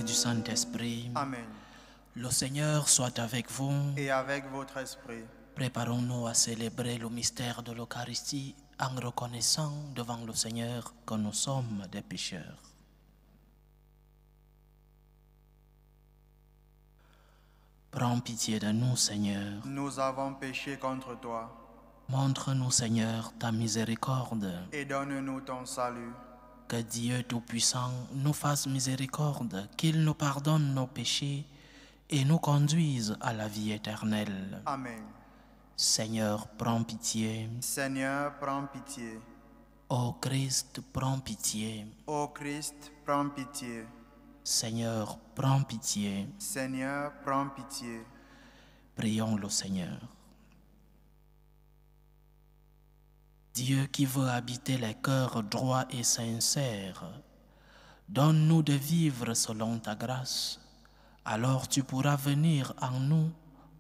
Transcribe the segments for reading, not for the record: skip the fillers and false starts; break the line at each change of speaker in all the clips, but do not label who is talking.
du Saint-Esprit.
Amen.
Le Seigneur soit avec vous.
Et avec votre esprit.
Préparons-nous à célébrer le mystère de l'Eucharistie en reconnaissant devant le Seigneur que nous sommes des pécheurs. Prends pitié de nous, Seigneur.
Nous avons péché contre toi.
Montre-nous, Seigneur, ta miséricorde.
Et donne-nous ton salut.
Que Dieu Tout-Puissant nous fasse miséricorde, qu'il nous pardonne nos péchés et nous conduise à la vie éternelle.
Amen.
Seigneur, prends pitié.
Seigneur, prends pitié.
Ô Christ, prends pitié.
Ô Christ, prends pitié.
Seigneur, prends pitié.
Seigneur, prends pitié.
Prions le Seigneur. Dieu qui veut habiter les cœurs droits et sincères, donne-nous de vivre selon ta grâce. Alors tu pourras venir en nous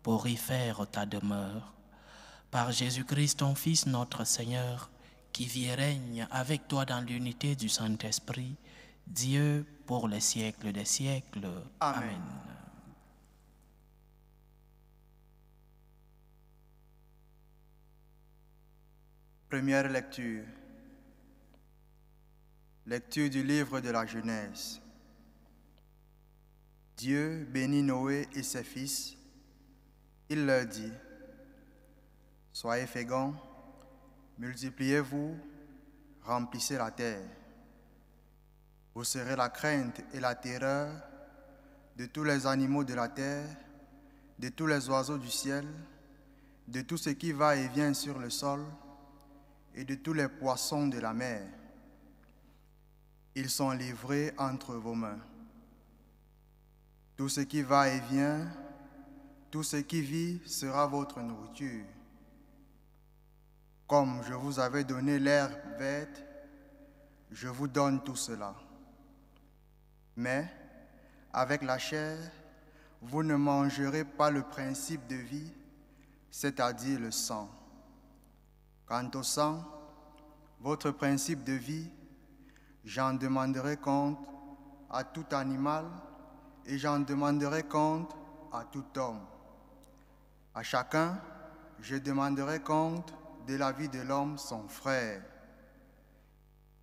pour y faire ta demeure. Par Jésus-Christ, ton Fils, notre Seigneur, qui vit et règne avec toi dans l'unité du Saint-Esprit, Dieu pour les siècles des siècles.
Amen.
Amen.
Première lecture. Lecture du livre de la Genèse. Dieu bénit Noé et ses fils. Il leur dit: Soyez féconds, multipliez-vous, remplissez la terre. Vous serez la crainte et la terreur de tous les animaux de la terre, de tous les oiseaux du ciel, de tout ce qui va et vient sur le sol, et de tous les poissons de la mer. Ils sont livrés entre vos mains. Tout ce qui va et vient, tout ce qui vit sera votre nourriture. Comme je vous avais donné l'herbe verte, je vous donne tout cela. Mais, avec la chair, vous ne mangerez pas le principe de vie, c'est-à-dire le sang. Quant au sang, votre principe de vie, j'en demanderai compte à tout animal et j'en demanderai compte à tout homme. À chacun, je demanderai compte de la vie de l'homme, son frère.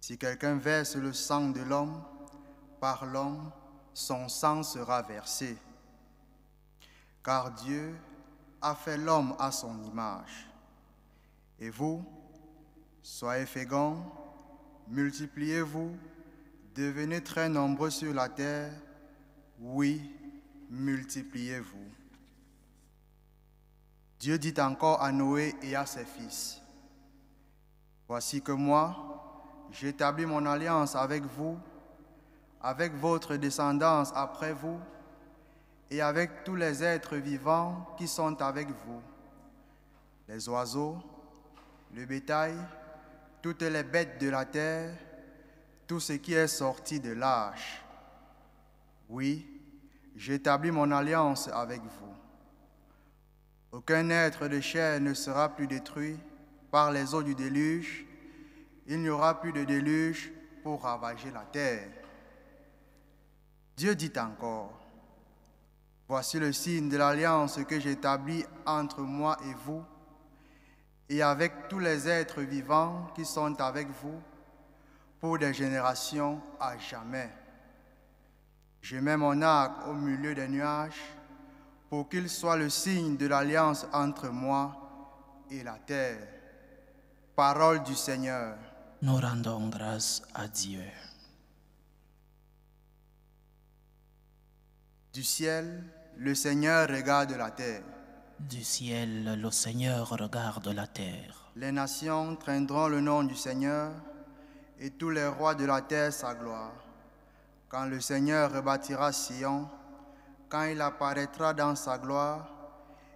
Si quelqu'un verse le sang de l'homme, par l'homme, son sang sera versé. Car Dieu a fait l'homme à son image. Et vous, soyez féconds, multipliez-vous, devenez très nombreux sur la terre. Oui, multipliez-vous. Dieu dit encore à Noé et à ses fils: Voici que moi, j'établis mon alliance avec vous, avec votre descendance après vous, et avec tous les êtres vivants qui sont avec vous, les oiseaux, le bétail, toutes les bêtes de la terre, tout ce qui est sorti de l'arche. Oui, j'établis mon alliance avec vous. Aucun être de chair ne sera plus détruit par les eaux du déluge. Il n'y aura plus de déluge pour ravager la terre. Dieu dit encore: Voici le signe de l'alliance que j'établis entre moi et vous, et avec tous les êtres vivants qui sont avec vous, pour des générations à jamais. Je mets mon arc au milieu des nuages, pour qu'il soit le signe de l'alliance entre moi et la terre. Parole du Seigneur.
Nous rendons grâce à Dieu.
Du ciel, le Seigneur regarde la terre.
Du ciel, le Seigneur regarde la terre.
Les nations traîneront le nom du Seigneur, et tous les rois de la terre sa gloire. Quand le Seigneur rebâtira Sion, quand il apparaîtra dans sa gloire,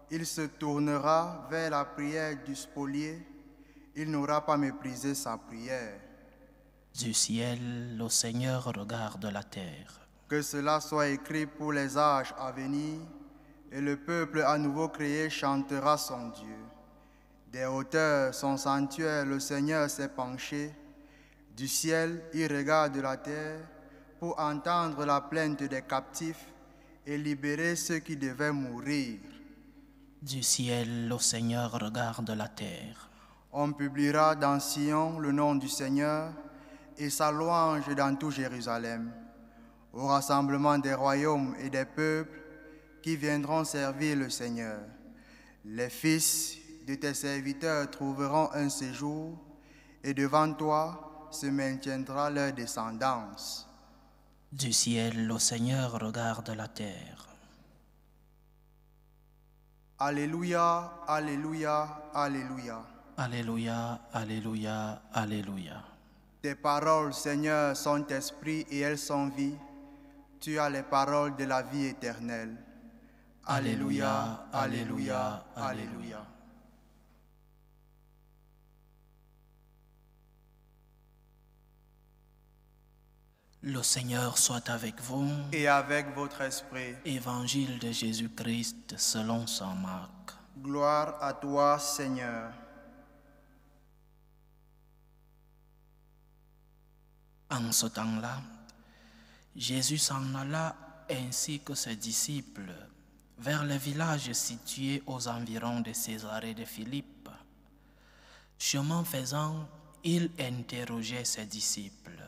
il se tournera vers la prière du spolié, il n'aura pas méprisé sa prière.
Du ciel, le Seigneur regarde la terre.
Que cela soit écrit pour les âges à venir, et le peuple à nouveau créé chantera son Dieu. Des hauteurs, son sanctuaire, le Seigneur s'est penché. Du ciel, il regarde la terre pour entendre la plainte des captifs et libérer ceux qui devaient mourir.
Du ciel, le Seigneur regarde la terre.
On publiera dans Sion le nom du Seigneur et sa louange dans tout Jérusalem, au rassemblement des royaumes et des peuples qui viendront servir le Seigneur. Les fils de tes serviteurs trouveront un séjour et devant toi se maintiendra leur descendance.
Du ciel, le Seigneur regarde la terre.
Alléluia, alléluia, alléluia.
Alléluia, alléluia, alléluia.
Tes paroles, Seigneur, sont esprit et elles sont vie. Tu as les paroles de la vie éternelle. Alléluia, alléluia, alléluia.
Le Seigneur soit avec vous.
Et avec votre esprit.
Évangile de Jésus-Christ selon saint Marc.
Gloire à toi, Seigneur.
En ce temps-là, Jésus s'en alla ainsi que ses disciples vers le village situé aux environs de Césarée de Philippe. Chemin faisant, il interrogeait ses disciples.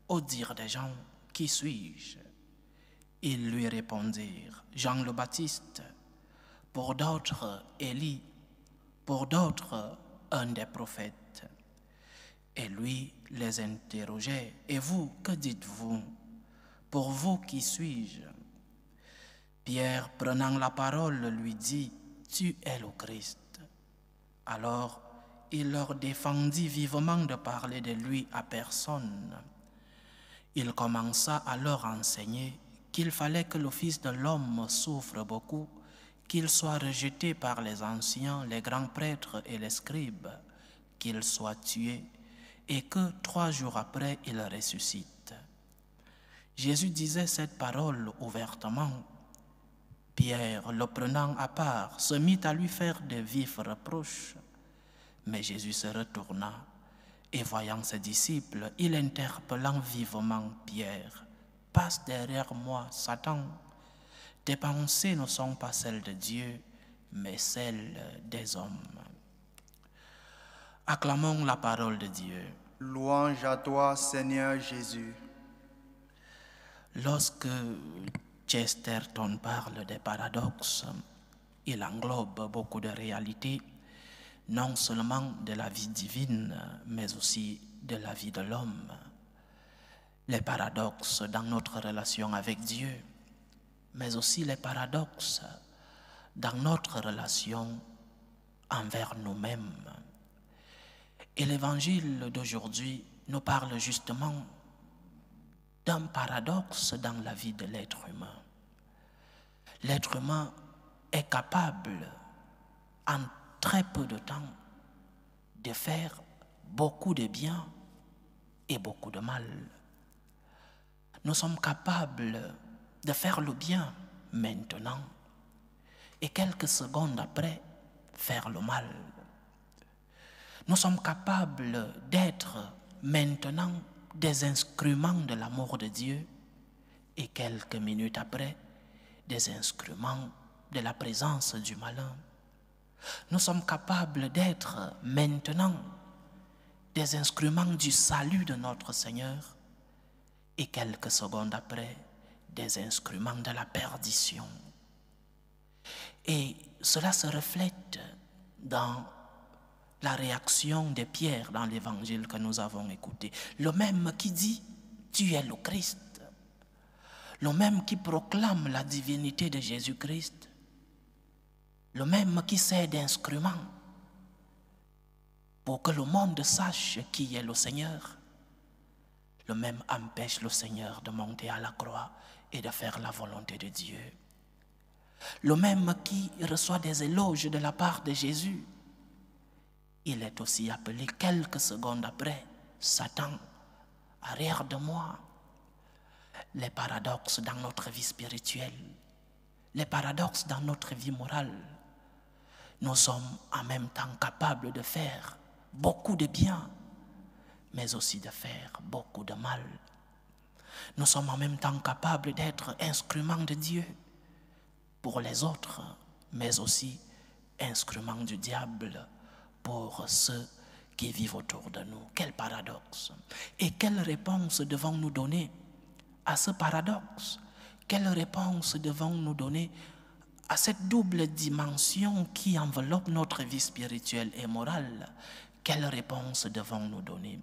Au dire des gens, qui suis-je? Ils lui répondirent, Jean le Baptiste, pour d'autres, Élie, pour d'autres, un des prophètes. Et lui les interrogeait, et vous, que dites-vous? Pour vous, qui suis-je? Pierre, prenant la parole, lui dit, tu es le Christ. Alors, il leur défendit vivement de parler de lui à personne. Il commença à leur enseigner qu'il fallait que le Fils de l'homme souffre beaucoup, qu'il soit rejeté par les anciens, les grands prêtres et les scribes, qu'il soit tué, et que 3 jours après, il ressuscite. Jésus disait cette parole ouvertement. Pierre, le prenant à part, se mit à lui faire de vifs reproches. Mais Jésus se retourna, et voyant ses disciples, il interpellant vivement Pierre, « Passe derrière moi, Satan. Tes pensées ne sont pas celles de Dieu, mais celles des hommes. » Acclamons la parole de Dieu.
Louange à toi, Seigneur Jésus.
Lorsque Chesterton parle des paradoxes, il englobe beaucoup de réalités, non seulement de la vie divine, mais aussi de la vie de l'homme. Les paradoxes dans notre relation avec Dieu, mais aussi les paradoxes dans notre relation envers nous-mêmes. Et l'évangile d'aujourd'hui nous parle justement d'un paradoxe dans la vie de l'être humain. L'être humain est capable, en très peu de temps, de faire beaucoup de bien et beaucoup de mal. Nous sommes capables de faire le bien maintenant et quelques secondes après, faire le mal. Nous sommes capables d'être maintenant des instruments de l'amour de Dieu et quelques minutes après, des instruments de la présence du malin. Nous sommes capables d'être maintenant des instruments du salut de notre Seigneur et quelques secondes après, des instruments de la perdition. Et cela se reflète dans la réaction de Pierre dans l'évangile que nous avons écouté. Le même qui dit, tu es le Christ. Le même qui proclame la divinité de Jésus-Christ. Le même qui sert d'instrument pour que le monde sache qui est le Seigneur. Le même empêche le Seigneur de monter à la croix et de faire la volonté de Dieu. Le même qui reçoit des éloges de la part de Jésus. Il est aussi appelé quelques secondes après, Satan, arrière de moi. Les paradoxes dans notre vie spirituelle, les paradoxes dans notre vie morale. Nous sommes en même temps capables de faire beaucoup de bien, mais aussi de faire beaucoup de mal. Nous sommes en même temps capables d'être instruments de Dieu pour les autres, mais aussi instruments du diable pour ceux qui vivent autour de nous. Quel paradoxe! Et quelle réponse devons-nous donner à ce paradoxe? Quelle réponse devons-nous donner à cette double dimension qui enveloppe notre vie spirituelle et morale? Quelle réponse devons-nous donner?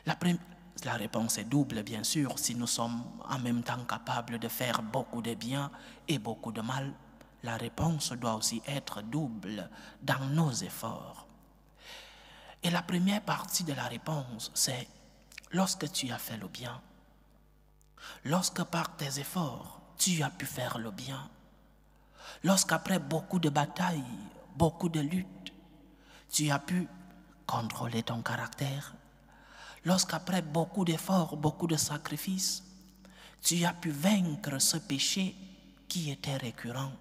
La réponse est double, bien sûr, si nous sommes en même temps capables de faire beaucoup de bien et beaucoup de mal. La réponse doit aussi être double dans nos efforts. Et la première partie de la réponse, c'est lorsque tu as fait le bien, lorsque par tes efforts, tu as pu faire le bien, lorsqu'après beaucoup de batailles, beaucoup de luttes, tu as pu contrôler ton caractère, lorsqu'après beaucoup d'efforts, beaucoup de sacrifices, tu as pu vaincre ce péché qui était récurrent,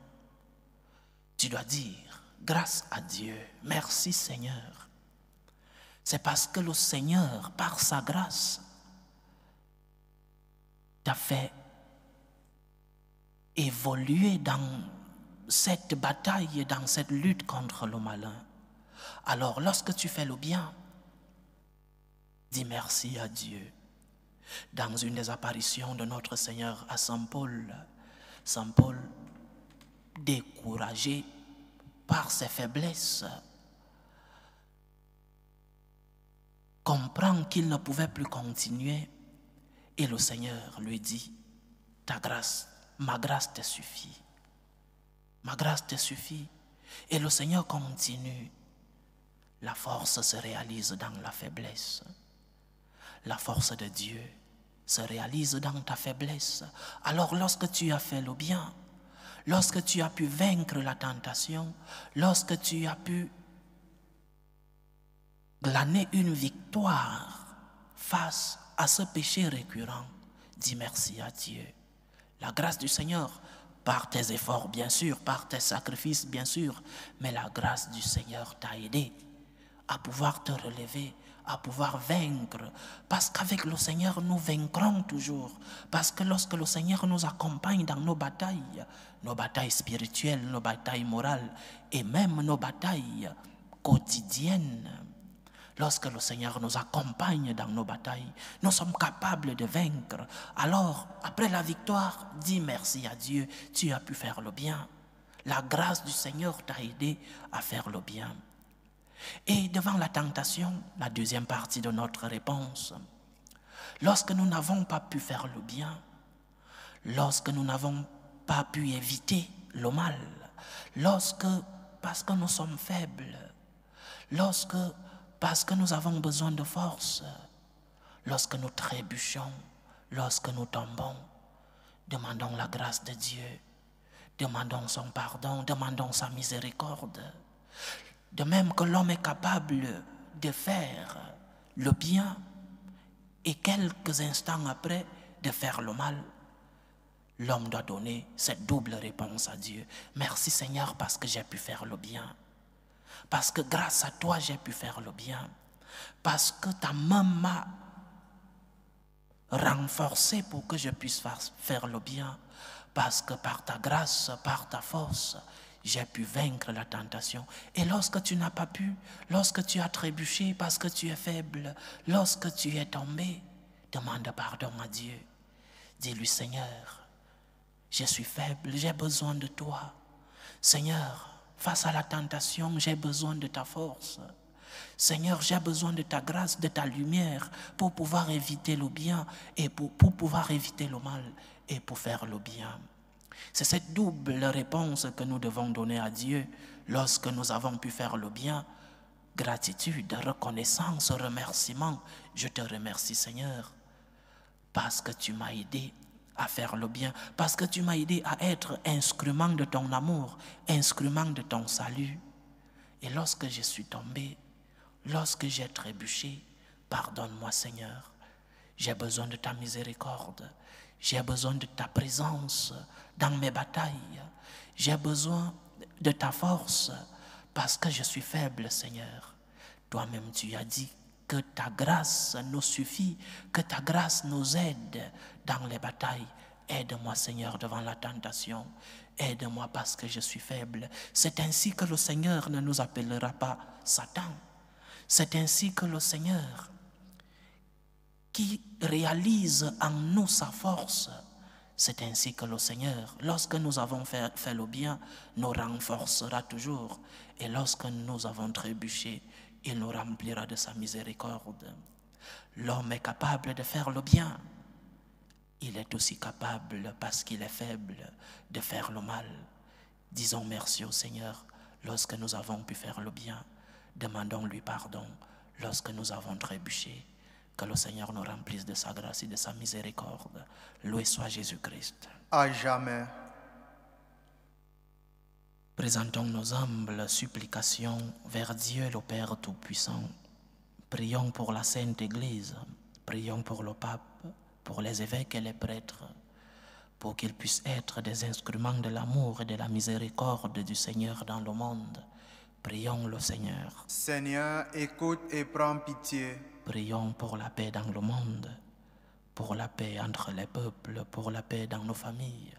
tu dois dire, grâce à Dieu, merci Seigneur. C'est parce que le Seigneur, par sa grâce, t'a fait évoluer dans cette bataille, dans cette lutte contre le malin. Alors, lorsque tu fais le bien, dis merci à Dieu. Dans une des apparitions de notre Seigneur à Saint Paul, découragé par ses faiblesses, comprend qu'il ne pouvait plus continuer et le Seigneur lui dit, ta grâce, ma grâce te suffit. Ma grâce te suffit. Et le Seigneur continue. La force se réalise dans la faiblesse. La force de Dieu se réalise dans ta faiblesse. Alors lorsque tu as fait le bien, lorsque tu as pu vaincre la tentation, lorsque tu as pu glaner une victoire face à ce péché récurrent, dis merci à Dieu. La grâce du Seigneur, par tes efforts bien sûr, par tes sacrifices bien sûr, mais la grâce du Seigneur t'a aidé à pouvoir te relever, à pouvoir vaincre, parce qu'avec le Seigneur nous vaincrons toujours, parce que lorsque le Seigneur nous accompagne dans nos batailles spirituelles, nos batailles morales et même nos batailles quotidiennes, lorsque le Seigneur nous accompagne dans nos batailles, nous sommes capables de vaincre. Alors, après la victoire, dis merci à Dieu, tu as pu faire le bien. La grâce du Seigneur t'a aidé à faire le bien. Et devant la tentation, la deuxième partie de notre réponse, lorsque nous n'avons pas pu faire le bien, lorsque nous n'avons pas pu éviter le mal, parce que nous sommes faibles, parce que nous avons besoin de force, lorsque nous trébuchons, lorsque nous tombons, demandons la grâce de Dieu, demandons son pardon, demandons sa miséricorde. De même que l'homme est capable de faire le bien et quelques instants après de faire le mal, l'homme doit donner cette double réponse à Dieu. Merci Seigneur parce que j'ai pu faire le bien. Parce que grâce à toi, j'ai pu faire le bien. Parce que ta main m'a renforcé pour que je puisse faire le bien. Parce que par ta grâce, par ta force, j'ai pu vaincre la tentation. Et lorsque tu n'as pas pu, lorsque tu as trébuché parce que tu es faible, lorsque tu es tombé, demande pardon à Dieu. Dis-lui, Seigneur, je suis faible, j'ai besoin de toi. Seigneur, face à la tentation, j'ai besoin de ta force. Seigneur, j'ai besoin de ta grâce, de ta lumière pour pouvoir éviter le bien et pour pouvoir éviter le mal et pour faire le bien. C'est cette double réponse que nous devons donner à Dieu lorsque nous avons pu faire le bien. Gratitude, reconnaissance, remerciement. Je te remercie Seigneur parce que tu m'as aidé à faire le bien, parce que tu m'as aidé à être instrument de ton amour, instrument de ton salut. Et lorsque je suis tombé, lorsque j'ai trébuché, pardonne-moi Seigneur. J'ai besoin de ta miséricorde. J'ai besoin de ta présence dans mes batailles. J'ai besoin de ta force parce que je suis faible, Seigneur. Toi-même, tu as dit Que ta grâce nous suffit, que ta grâce nous aide dans les batailles. Aide-moi, Seigneur, devant la tentation. Aide-moi parce que je suis faible. C'est ainsi que le Seigneur ne nous appellera pas Satan. C'est ainsi que le Seigneur, qui réalise en nous sa force, c'est ainsi que le Seigneur, lorsque nous avons fait le bien, nous renforcera toujours. Et lorsque nous avons trébuché, il nous remplira de sa miséricorde. L'homme est capable de faire le bien. Il est aussi capable, parce qu'il est faible, de faire le mal. Disons merci au Seigneur lorsque nous avons pu faire le bien. Demandons-lui pardon lorsque nous avons trébuché. Que le Seigneur nous remplisse de sa grâce et de sa miséricorde. Loué soit Jésus-Christ.
À jamais.
Présentons nos humbles supplications vers Dieu le Père Tout-Puissant. Prions pour la Sainte Église, prions pour le pape, pour les évêques et les prêtres, pour qu'ils puissent être des instruments de l'amour et de la miséricorde du Seigneur dans le monde. Prions le Seigneur.
Seigneur, écoute et prends pitié.
Prions pour la paix dans le monde, pour la paix entre les peuples, pour la paix dans nos familles,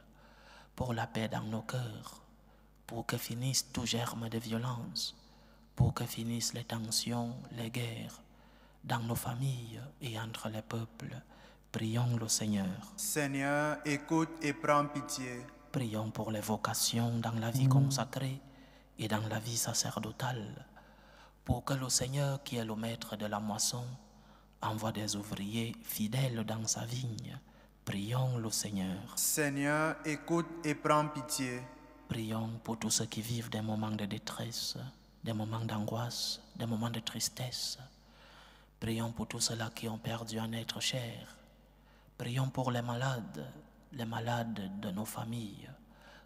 pour la paix dans nos cœurs, pour que finisse tout germe de violence, pour que finissent les tensions, les guerres dans nos familles et entre les peuples. Prions le Seigneur.
Seigneur, écoute et prends pitié.
Prions pour les vocations dans la vie consacrée et dans la vie sacerdotale, pour que le Seigneur, qui est le maître de la moisson, envoie des ouvriers fidèles dans sa vigne. Prions le Seigneur.
Seigneur, écoute et prends pitié.
Prions pour tous ceux qui vivent des moments de détresse, des moments d'angoisse, des moments de tristesse. Prions pour tous ceux-là qui ont perdu un être cher. Prions pour les malades de nos familles.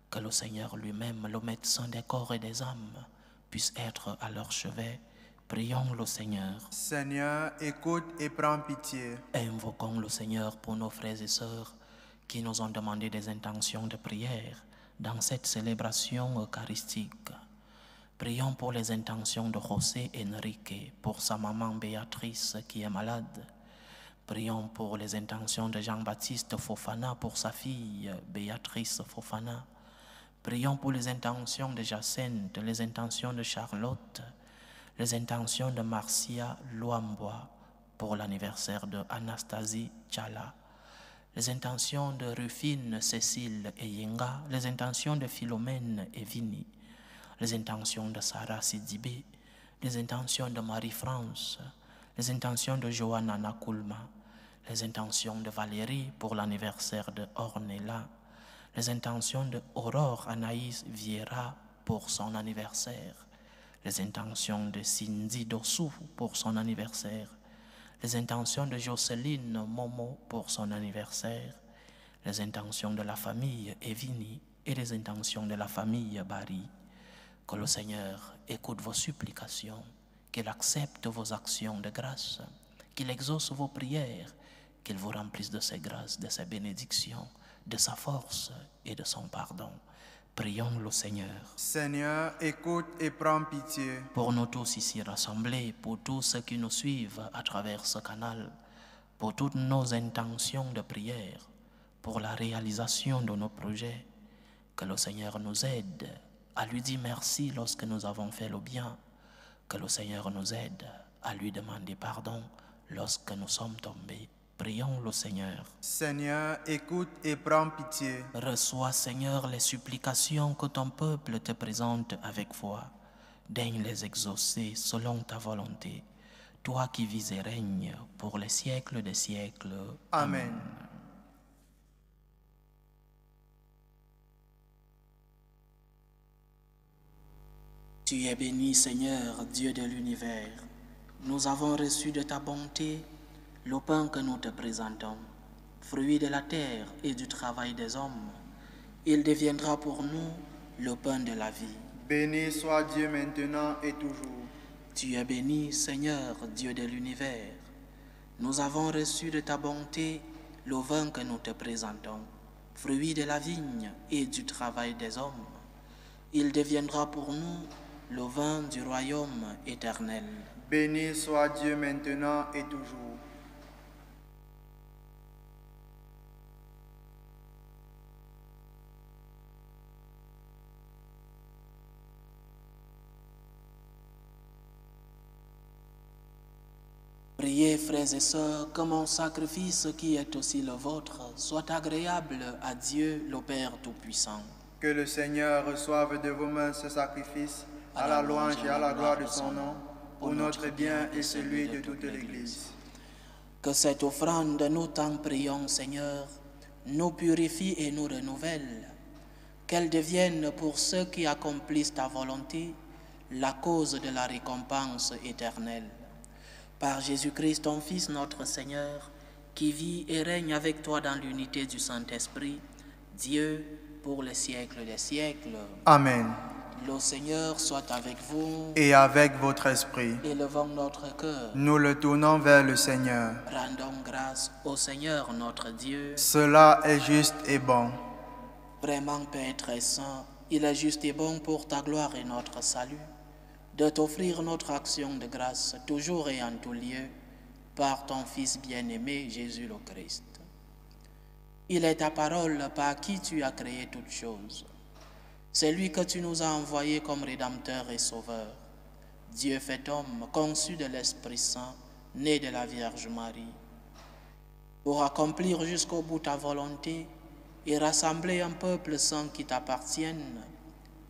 Que le Seigneur lui-même, le médecin des corps et des âmes, puisse être à leur chevet. Prions le Seigneur.
Seigneur, écoute et prends pitié.
Invoquons le Seigneur pour nos frères et sœurs qui nous ont demandé des intentions de prière dans cette célébration eucharistique. Prions pour les intentions de José Enrique, pour sa maman Béatrice qui est malade. Prions pour les intentions de Jean-Baptiste Fofana, pour sa fille Béatrice Fofana. Prions pour les intentions de Jacinthe, les intentions de Charlotte, les intentions de Marcia Luambois pour l'anniversaire de Anastasie Tchala, les intentions de Rufine, Cécile et Yenga, les intentions de Philomène et Vini, les intentions de Sarah Sidibé, les intentions de Marie-France, les intentions de Johanna Nakulma, les intentions de Valérie pour l'anniversaire de Ornella, les intentions de Aurore Anaïs Vieira pour son anniversaire, les intentions de Cindy Dossou pour son anniversaire, les intentions de Jocelyne Momo pour son anniversaire, les intentions de la famille Evini et les intentions de la famille Barry. Que le Seigneur écoute vos supplications, qu'il accepte vos actions de grâce, qu'il exauce vos prières, qu'il vous remplisse de ses grâces, de ses bénédictions, de sa force et de son pardon. Prions le Seigneur.
Seigneur, écoute et prends pitié.
Pour nous tous ici rassemblés, pour tous ceux qui nous suivent à travers ce canal, pour toutes nos intentions de prière, pour la réalisation de nos projets, que le Seigneur nous aide à lui dire merci lorsque nous avons fait le bien, que le Seigneur nous aide à lui demander pardon lorsque nous sommes tombés. Prions le Seigneur.
Seigneur, écoute et prends pitié.
Reçois, Seigneur, les supplications que ton peuple te présente avec foi. Daigne les exaucer selon ta volonté. Toi qui vis et règnes pour les siècles des siècles.
Amen.
Tu es béni, Seigneur, Dieu de l'univers. Nous avons reçu de ta bonté le pain que nous te présentons, fruit de la terre et du travail des hommes. Il deviendra pour nous le pain de la vie.
Béni soit Dieu maintenant et toujours.
Tu es béni, Seigneur, Dieu de l'univers. Nous avons reçu de ta bonté le vin que nous te présentons, fruit de la vigne et du travail des hommes. Il deviendra pour nous le vin du royaume éternel.
Béni soit Dieu maintenant et toujours.
Priez, frères et sœurs, que mon sacrifice, qui est aussi le vôtre, soit agréable à Dieu, le Père Tout-Puissant.
Que le Seigneur reçoive de vos mains ce sacrifice, à la louange et à la gloire de son nom, pour notre bien et celui de toute l'Église.
Que cette offrande, nous t'en prions, Seigneur, nous purifie et nous renouvelle, qu'elle devienne pour ceux qui accomplissent ta volonté la cause de la récompense éternelle. Par Jésus-Christ, ton Fils, notre Seigneur, qui vit et règne avec toi dans l'unité du Saint-Esprit, Dieu, pour les siècles des siècles.
Amen.
Le Seigneur soit avec vous.
Et avec votre esprit.
Élevons notre cœur.
Nous le tournons vers le Seigneur.
Rendons grâce au Seigneur notre Dieu.
Cela est juste et bon.
Vraiment, Père très saint, il est juste et bon pour ta gloire et notre salut de t'offrir notre action de grâce toujours et en tout lieu par ton Fils bien-aimé Jésus le Christ. Il est ta parole par qui tu as créé toutes choses. C'est lui que tu nous as envoyé comme Rédempteur et Sauveur. Dieu fait homme, conçu de l'Esprit Saint, né de la Vierge Marie. Pour accomplir jusqu'au bout ta volonté et rassembler un peuple saint qui t'appartienne,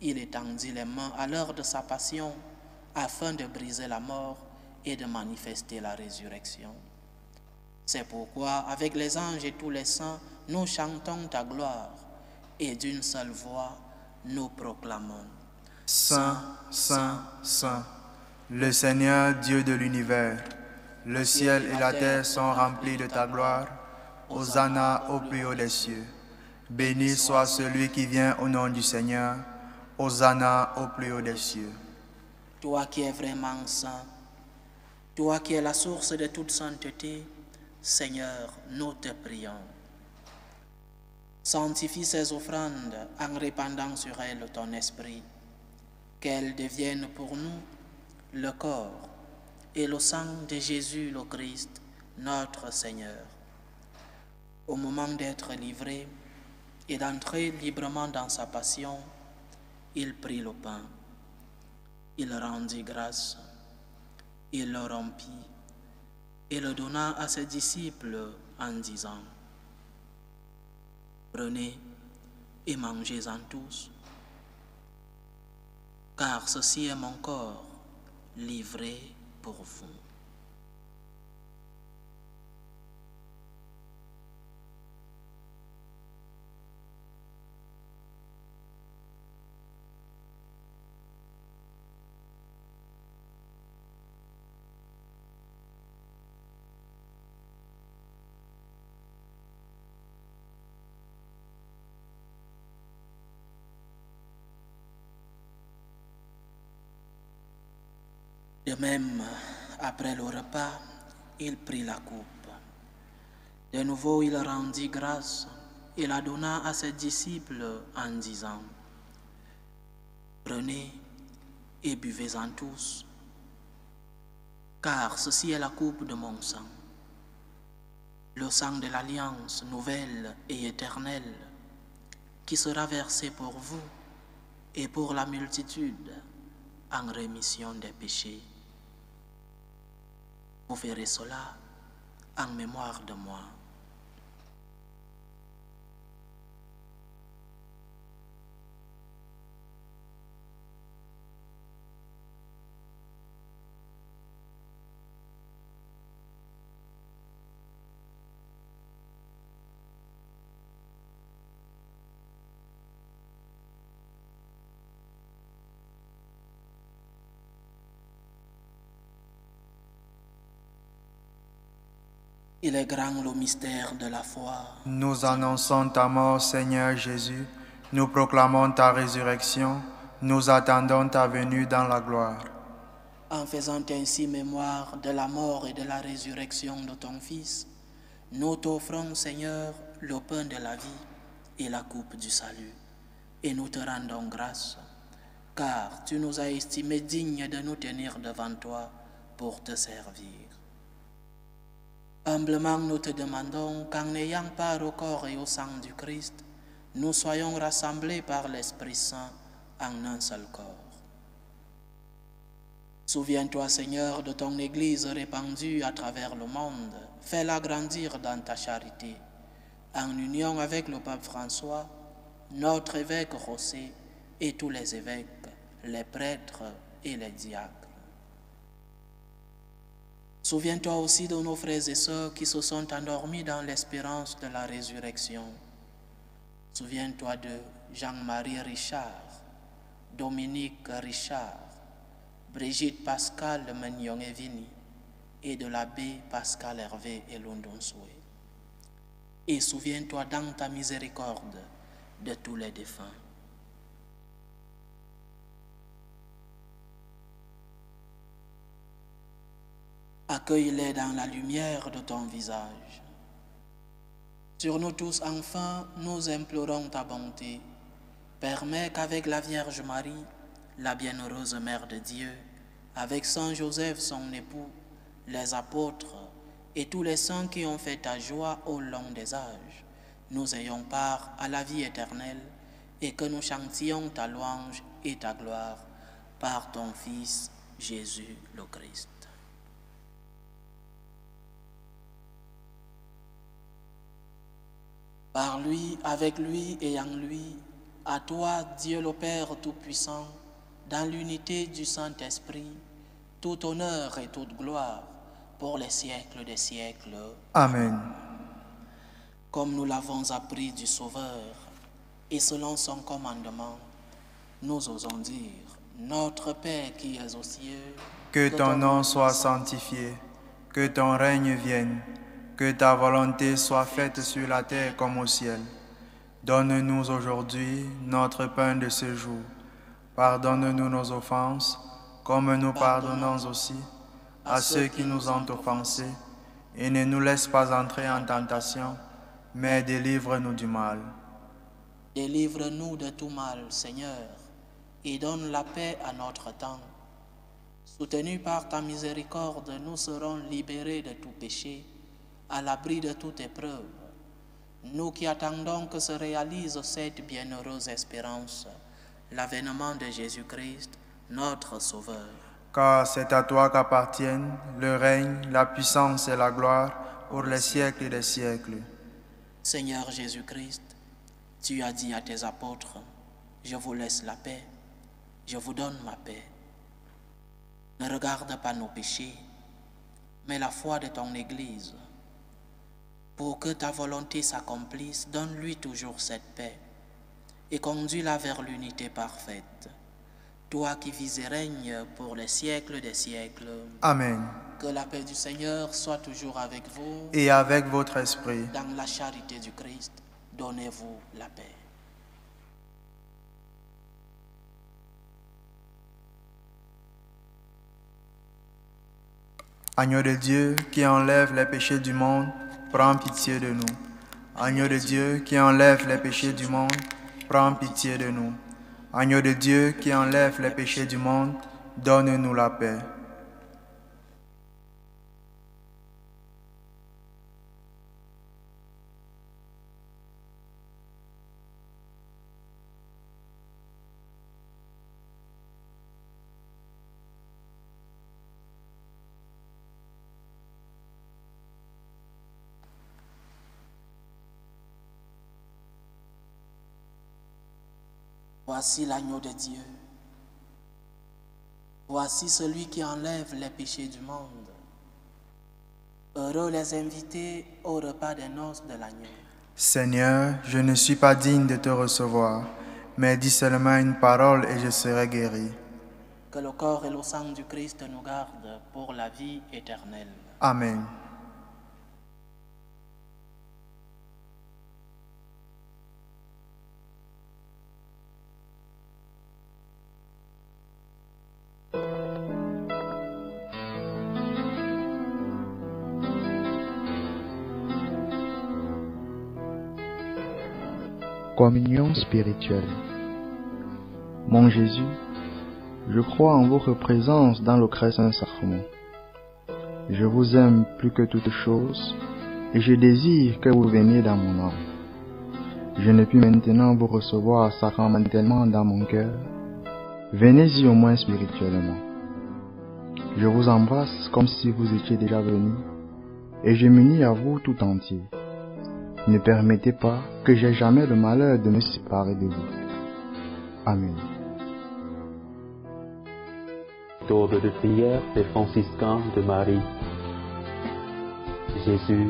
il étendit les mains à l'heure de sa passion afin de briser la mort et de manifester la résurrection. C'est pourquoi, avec les anges et tous les saints, nous chantons ta gloire et d'une seule voix, nous proclamons.
Saint, Saint, Saint, le Seigneur Dieu de l'univers, le ciel et la terre sont remplis de ta gloire. Hosanna au plus haut des cieux. Béni soit celui qui vient au nom du Seigneur. Hosanna au plus haut des cieux.
Toi qui es vraiment saint, toi qui es la source de toute sainteté, Seigneur, nous te prions. Sanctifie ces offrandes en répandant sur elles ton esprit, qu'elles deviennent pour nous le corps et le sang de Jésus le Christ, notre Seigneur. Au moment d'être livré et d'entrer librement dans sa passion, il prit le pain, il rendit grâce, il le rompit et le donna à ses disciples en disant: prenez et mangez-en tous, car ceci est mon corps livré pour vous. De même, après le repas, il prit la coupe. De nouveau, il rendit grâce et la donna à ses disciples en disant: prenez et buvez-en tous, car ceci est la coupe de mon sang, le sang de l'alliance nouvelle et éternelle, qui sera versé pour vous et pour la multitude en rémission des péchés. Vous ferez cela en mémoire de moi. Il est grand le mystère de la foi.
Nous annonçons ta mort, Seigneur Jésus. Nous proclamons ta résurrection. Nous attendons ta venue dans la gloire.
En faisant ainsi mémoire de la mort et de la résurrection de ton Fils, nous t'offrons, Seigneur, le pain de la vie et la coupe du salut. Et nous te rendons grâce, car tu nous as estimés dignes de nous tenir devant toi pour te servir. Humblement, nous te demandons qu'en n'ayant part au corps et au sang du Christ, nous soyons rassemblés par l'Esprit Saint en un seul corps. Souviens-toi, Seigneur, de ton Église répandue à travers le monde. Fais-la grandir dans ta charité, en union avec le pape François, notre évêque José et tous les évêques, les prêtres et les diacres. Souviens-toi aussi de nos frères et sœurs qui se sont endormis dans l'espérance de la résurrection. Souviens-toi de Jean-Marie Richard, Dominique Richard, Brigitte Pascal Mignon-Evini et de l'abbé Pascal Hervé et Londonsoué. Et souviens-toi dans ta miséricorde de tous les défunts. Accueille-les dans la lumière de ton visage. Sur nous tous, enfin, nous implorons ta bonté. Permets qu'avec la Vierge Marie, la bienheureuse Mère de Dieu, avec Saint Joseph, son époux, les apôtres et tous les saints qui ont fait ta joie au long des âges, nous ayons part à la vie éternelle et que nous chantions ta louange et ta gloire par ton Fils Jésus le Christ. Par lui, avec lui et en lui, à toi, Dieu le Père Tout-Puissant, dans l'unité du Saint-Esprit, tout honneur et toute gloire pour les siècles des siècles.
Amen.
Comme nous l'avons appris du Sauveur, et selon son commandement, nous osons dire, Notre Père qui es aux cieux,
Que ton nom soit sanctifié, que ton règne vienne, que ta volonté soit faite sur la terre comme au ciel. Donne-nous aujourd'hui notre pain de ce jour. Pardonne-nous nos offenses, comme nous pardonnons aussi à ceux qui nous ont offensés, et ne nous laisse pas entrer en tentation, mais délivre-nous du mal.
Délivre-nous de tout mal, Seigneur, et donne la paix à notre temps. Soutenus par ta miséricorde, nous serons libérés de tout péché, à l'abri de toute épreuve. Nous qui attendons que se réalise cette bienheureuse espérance, l'avènement de Jésus-Christ, notre Sauveur.
Car c'est à toi qu'appartiennent le règne, la puissance et la gloire pour les siècles des siècles.
Seigneur Jésus-Christ, tu as dit à tes apôtres, je vous laisse la paix, je vous donne ma paix. Ne regarde pas nos péchés, mais la foi de ton Église. Pour que ta volonté s'accomplisse, donne-lui toujours cette paix et conduis-la vers l'unité parfaite. Toi qui vis et règnes pour les siècles des siècles.
Amen.
Que la paix du Seigneur soit toujours avec vous.
Et avec votre esprit.
Dans la charité du Christ, donnez-vous la paix.
Agneau de Dieu qui enlève les péchés du monde, prends pitié de nous. Agneau de Dieu qui enlève les péchés du monde, prends pitié de nous. Agneau de Dieu qui enlève les péchés du monde, donne-nous la paix.
Voici l'agneau de Dieu. Voici celui qui enlève les péchés du monde. Heureux les invités au repas des noces de l'agneau.
Seigneur, je ne suis pas digne de te recevoir, mais dis seulement une parole et je serai guéri.
Que le corps et le sang du Christ nous gardent pour la vie éternelle.
Amen.
Communion spirituelle. Mon Jésus, je crois en votre présence dans le très saint sacrement. Je vous aime plus que toute chose et je désire que vous veniez dans mon âme. Je ne puis maintenant vous recevoir sacramentellement dans mon cœur. Venez-y au moins spirituellement. Je vous embrasse comme si vous étiez déjà venu et je m'unis à vous tout entier. Ne permettez pas que j'aie jamais le malheur de me séparer de vous. Amen.
Méthode de prière des franciscains de Marie. Jésus,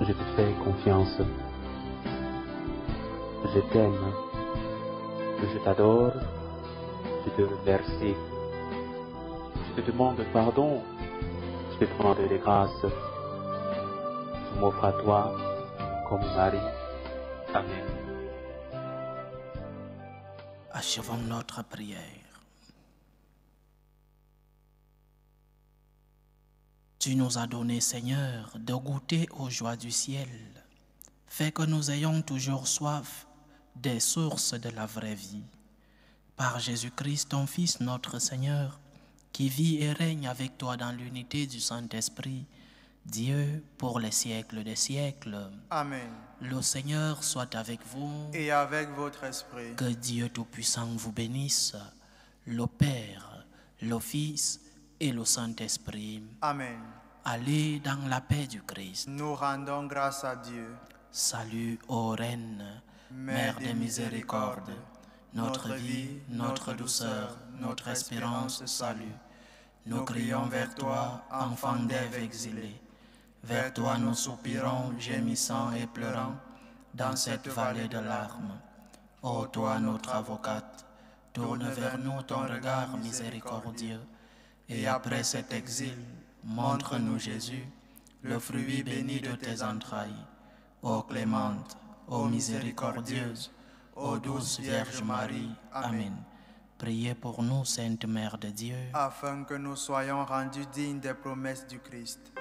je te fais confiance. Je t'aime. Je t'adore. Je te remercie. Je te demande pardon. Je te demande des grâces. Je m'offre à toi comme Marie. Amen.
Achevons notre prière. Tu nous as donné, Seigneur, de goûter aux joies du ciel. Fais que nous ayons toujours soif des sources de la vraie vie. Par Jésus-Christ, ton Fils, notre Seigneur, qui vit et règne avec toi dans l'unité du Saint-Esprit, Dieu pour les siècles des siècles.
Amen.
Le Seigneur soit avec vous.
Et avec votre esprit.
Que Dieu Tout-Puissant vous bénisse, le Père, le Fils et le Saint-Esprit.
Amen.
Allez dans la paix du Christ.
Nous rendons grâce à Dieu.
Salut, ô Reine, Mère des miséricordes, notre vie, notre douceur, notre espérance, salut. Nous crions vers toi, enfant d'Ève exilée. Vers toi nous soupirons, gémissant et pleurant, dans cette vallée de larmes. Ô toi, notre avocate, tourne vers nous ton regard miséricordieux, et après cet exil, montre-nous Jésus, le fruit béni de tes entrailles. Ô clémente, ô miséricordieuse, ô douce Vierge Marie. Amen. Priez pour nous, Sainte Mère de Dieu,
afin que nous soyons rendus dignes des promesses du Christ.